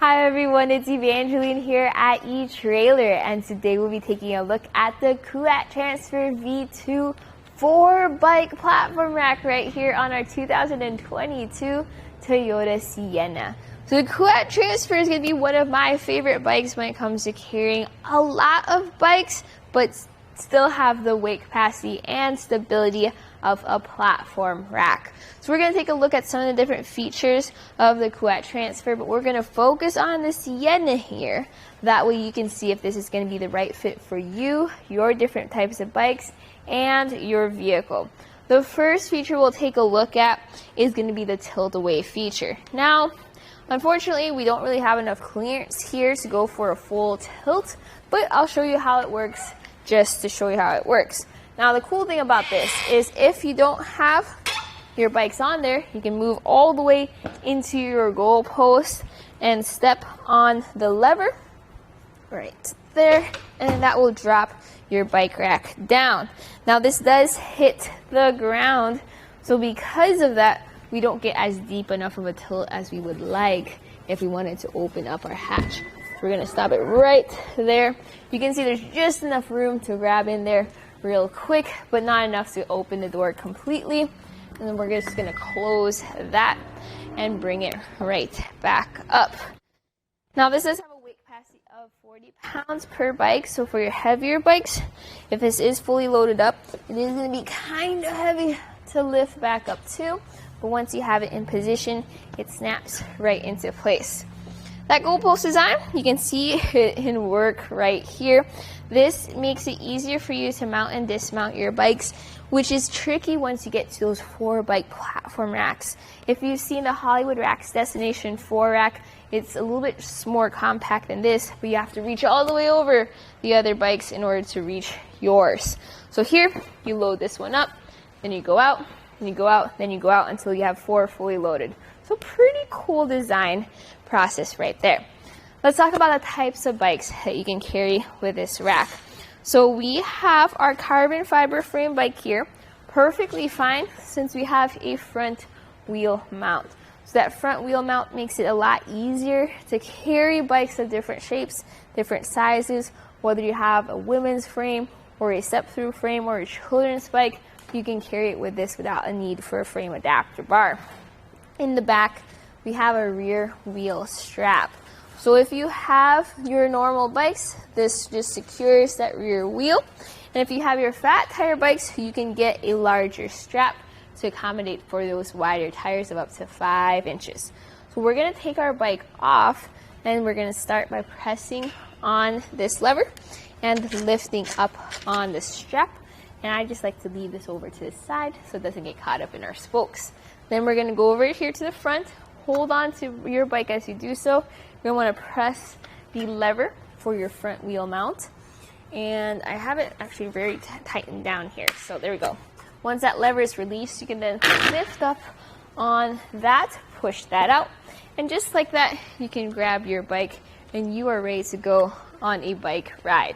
Hi everyone, it's Evangeline here at etrailer, and today we'll be taking a look at the Kuat Transfer V2 4-bike platform rack right here on our 2022 Toyota Sienna. So the Kuat Transfer is going to be one of my favorite bikes when it comes to carrying a lot of bikes, but still have the weight capacity and stability of a platform rack. So we're going to take a look at some of the different features of the Kuat Transfer, but we're going to focus on the Sienna here. That way you can see if this is going to be the right fit for you, your different types of bikes, and your vehicle. The first feature we'll take a look at is going to be the tilt away feature. Now, unfortunately, we don't really have enough clearance here to go for a full tilt, but I'll show you how it works just to show you how it works. Now, the cool thing about this is if you don't have your bikes on there, you can move all the way into your goalpost and step on the lever right there, and that will drop your bike rack down. Now, this does hit the ground, so because of that, we don't get as deep enough of a tilt as we would like if we wanted to open up our hatch. We're going to stop it right there. You can see there's just enough room to grab in there real quick, but not enough to open the door completely. And then we're just going to close that and bring it right back up. Now, this does have a weight capacity of 40 pounds per bike. So for your heavier bikes, if this is fully loaded up, it is going to be kind of heavy to lift back up too. But once you have it in position, it snaps right into place. That goalpost design, you can see it in work right here. This makes it easier for you to mount and dismount your bikes, which is tricky once you get to those 4-bike platform racks. If you've seen the Hollywood Racks Destination 4 rack, it's a little bit more compact than this, but you have to reach all the way over the other bikes in order to reach yours. So here, you load this one up, then you go out, then you go out, then you go out until you have 4 fully loaded. So pretty cool design process right there. Let's talk about the types of bikes that you can carry with this rack. So we have our carbon fiber frame bike here, perfectly fine since we have a front wheel mount. So that front wheel mount makes it a lot easier to carry bikes of different shapes, different sizes, whether you have a women's frame or a step-through frame or a children's bike, you can carry it with this without a need for a frame adapter bar. In the back, we have a rear wheel strap. So if you have your normal bikes, this just secures that rear wheel. And if you have your fat tire bikes, you can get a larger strap to accommodate for those wider tires of up to 5 inches. So we're going to take our bike off, and we're going to start by pressing on this lever and lifting up on the strap. And I just like to leave this over to the side so it doesn't get caught up in our spokes. Then we're going to go over here to the front, hold on to your bike as you do so. You're going to want to press the lever for your front wheel mount. And I have it actually very tightened down here. So there we go. Once that lever is released, you can then lift up on that, push that out. And just like that, you can grab your bike and you are ready to go on a bike ride.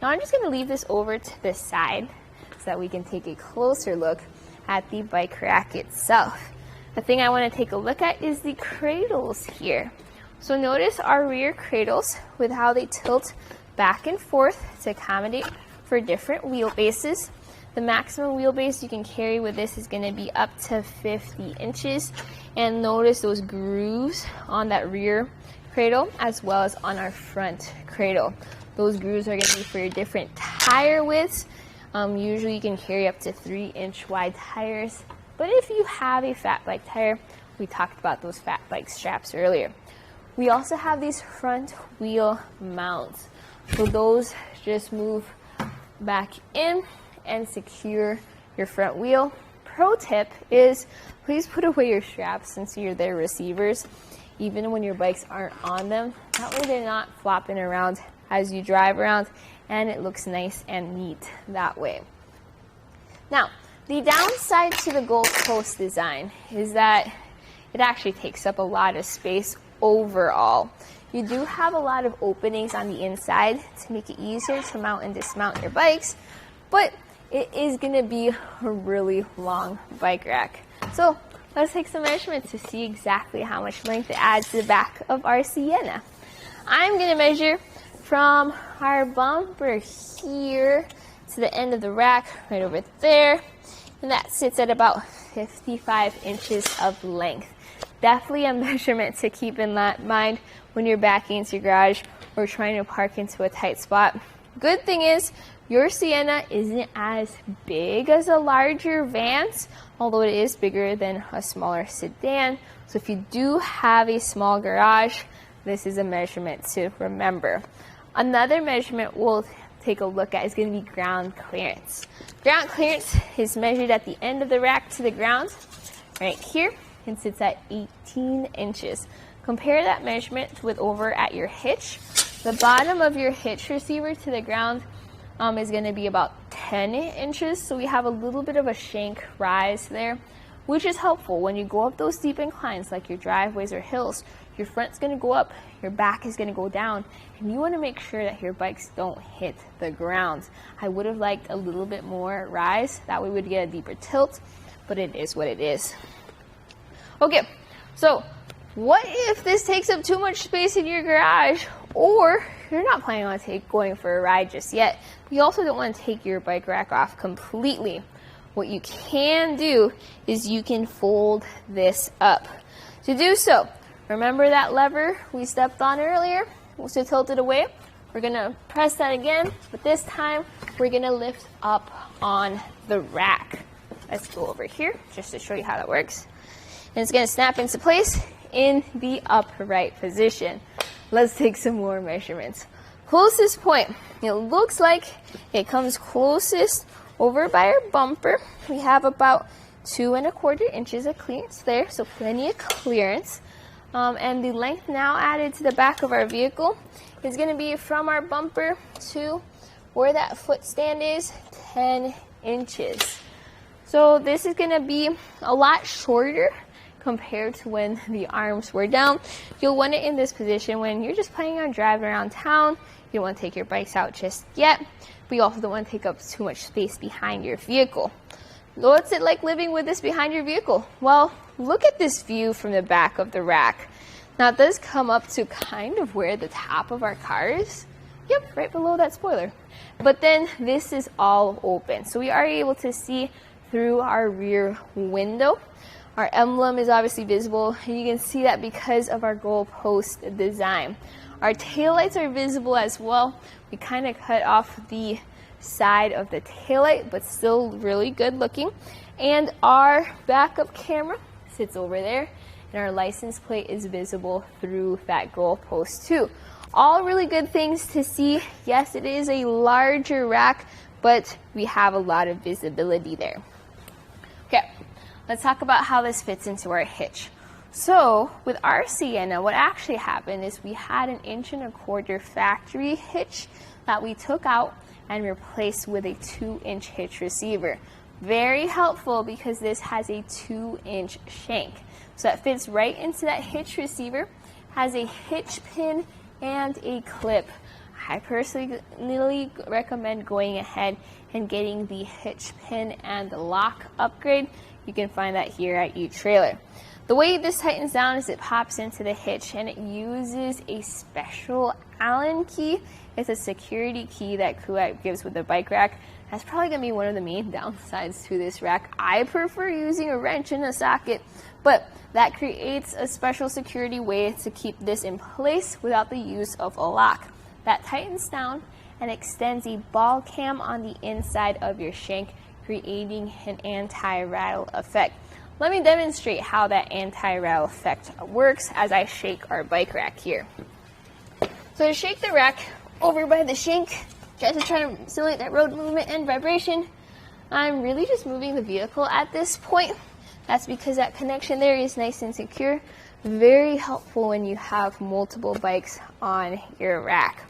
Now I'm just going to leave this over to the side so that we can take a closer look at the bike rack itself. The thing I want to take a look at is the cradles here. So notice our rear cradles with how they tilt back and forth to accommodate for different wheelbases. The maximum wheelbase you can carry with this is going to be up to 50 inches. And notice those grooves on that rear cradle as well as on our front cradle. Those grooves are going to be for your different tire widths. Usually you can carry up to 3-inch wide tires, but if you have a fat bike tire, we talked about those fat bike straps earlier. We also have these front wheel mounts, so those just move back in and secure your front wheel. Pro tip is please put away your straps since you're their receivers, even when your bikes aren't on them. That way they're not flopping around as you drive around, and it looks nice and neat that way. Now, the downside to the goalpost design is that it actually takes up a lot of space overall. You do have a lot of openings on the inside to make it easier to mount and dismount your bikes, but it is going to be a really long bike rack. So let's take some measurements to see exactly how much length it adds to the back of our Sienna. I'm going to measure from our bumper here to the end of the rack, right over there, and that sits at about 55 inches of length. Definitely a measurement to keep in mind when you're backing into your garage or trying to park into a tight spot. Good thing is, your Sienna isn't as big as a larger Vans, although it is bigger than a smaller sedan. So if you do have a small garage, this is a measurement to remember. Another measurement we'll take a look at is going to be ground clearance. Ground clearance is measured at the end of the rack to the ground, right here, and sits at 18 inches. Compare that measurement with over at your hitch. The bottom of your hitch receiver to the ground is going to be about 10 inches, so we have a little bit of a shank rise there, which is helpful when you go up those steep inclines like your driveways or hills. Your front's going to go up, your back is going to go down, and you want to make sure that your bikes don't hit the ground. I would have liked a little bit more rise, that way we'd get a deeper tilt, but it is what it is. Okay, so what if this takes up too much space in your garage, or you're not planning on going for a ride just yet? You also don't want to take your bike rack off completely. What you can do is you can fold this up. To do so, remember that lever we stepped on earlier? So tilt it away. We're going to press that again, but this time we're going to lift up on the rack. Let's go over here just to show you how that works. And it's going to snap into place in the upright position. Let's take some more measurements. Closest point, it looks like it comes closest over by our bumper. We have about 2 1/4 inches of clearance there, so plenty of clearance. And the length now added to the back of our vehicle is going to be from our bumper to where that foot stand is, 10 inches. So this is going to be a lot shorter compared to when the arms were down. You'll want it in this position when you're just planning on driving around town. You don't want to take your bikes out just yet, but you also don't want to take up too much space behind your vehicle. What's it like living with this behind your vehicle? Well, look at this view from the back of the rack. Now it does come up to kind of where the top of our car is. Yep, right below that spoiler. But then this is all open, so we are able to see through our rear window. Our emblem is obviously visible, and you can see that because of our goalpost design. Our taillights are visible as well. We kind of cut off the side of the taillight, but still really good looking. And our backup camera sits over there, and our license plate is visible through that goalpost too. All really good things to see. Yes, it is a larger rack, but we have a lot of visibility there. Okay, let's talk about how this fits into our hitch. So with our Sienna, what actually happened is we had an 1 1/4 factory hitch that we took out and replaced with a 2-inch hitch receiver. Very helpful because this has a 2-inch shank. So that fits right into that hitch receiver, has a hitch pin and a clip. I personally recommend going ahead and getting the hitch pin and the lock upgrade. You can find that here at etrailer. The way this tightens down is it pops into the hitch and it uses a special Allen key. It's a security key that Kuat gives with the bike rack. That's probably going to be one of the main downsides to this rack. I prefer using a wrench in a socket, but that creates a special security way to keep this in place without the use of a lock. That tightens down and extends a ball cam on the inside of your shank, creating an anti-rattle effect. Let me demonstrate how that anti-rattle effect works as I shake our bike rack here. So to shake the rack over by the shank, just to try to simulate that road movement and vibration, I'm really just moving the vehicle at this point. That's because that connection there is nice and secure. Very helpful when you have multiple bikes on your rack.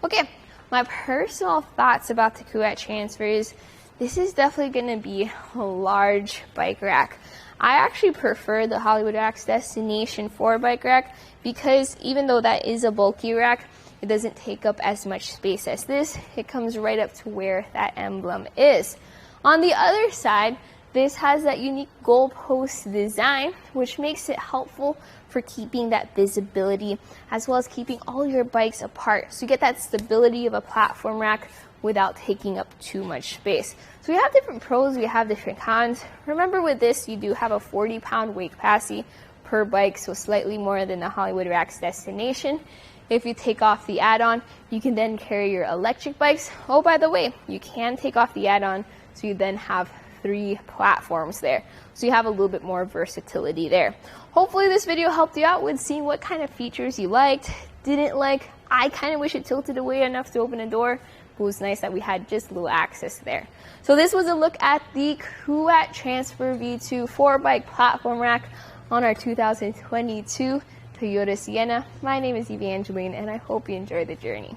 Okay, my personal thoughts about the Kuat Transfer is this is definitely going to be a large bike rack. I actually prefer the Hollywood Racks Destination 4 bike rack because even though that is a bulky rack, it doesn't take up as much space as this. It comes right up to where that emblem is. On the other side, This has that unique goalpost design, which makes it helpful for keeping that visibility as well as keeping all your bikes apart. So you get that stability of a platform rack without taking up too much space. So we have different pros, we have different cons. Remember with this, you do have a 40-pound weight capacity per bike, so slightly more than the Hollywood Racks Destination. If you take off the add-on, you can then carry your electric bikes. Oh, by the way, you can take off the add-on, so you then have 3 platforms there. So you have a little bit more versatility there. Hopefully this video helped you out with seeing what kind of features you liked, didn't like. I kind of wish it tilted away enough to open a door, but it was nice that we had just a little access there. So this was a look at the Kuat Transfer V2 4-bike platform rack on our 2022 Toyota Sienna. My name is Evangeline, and I hope you enjoy the journey.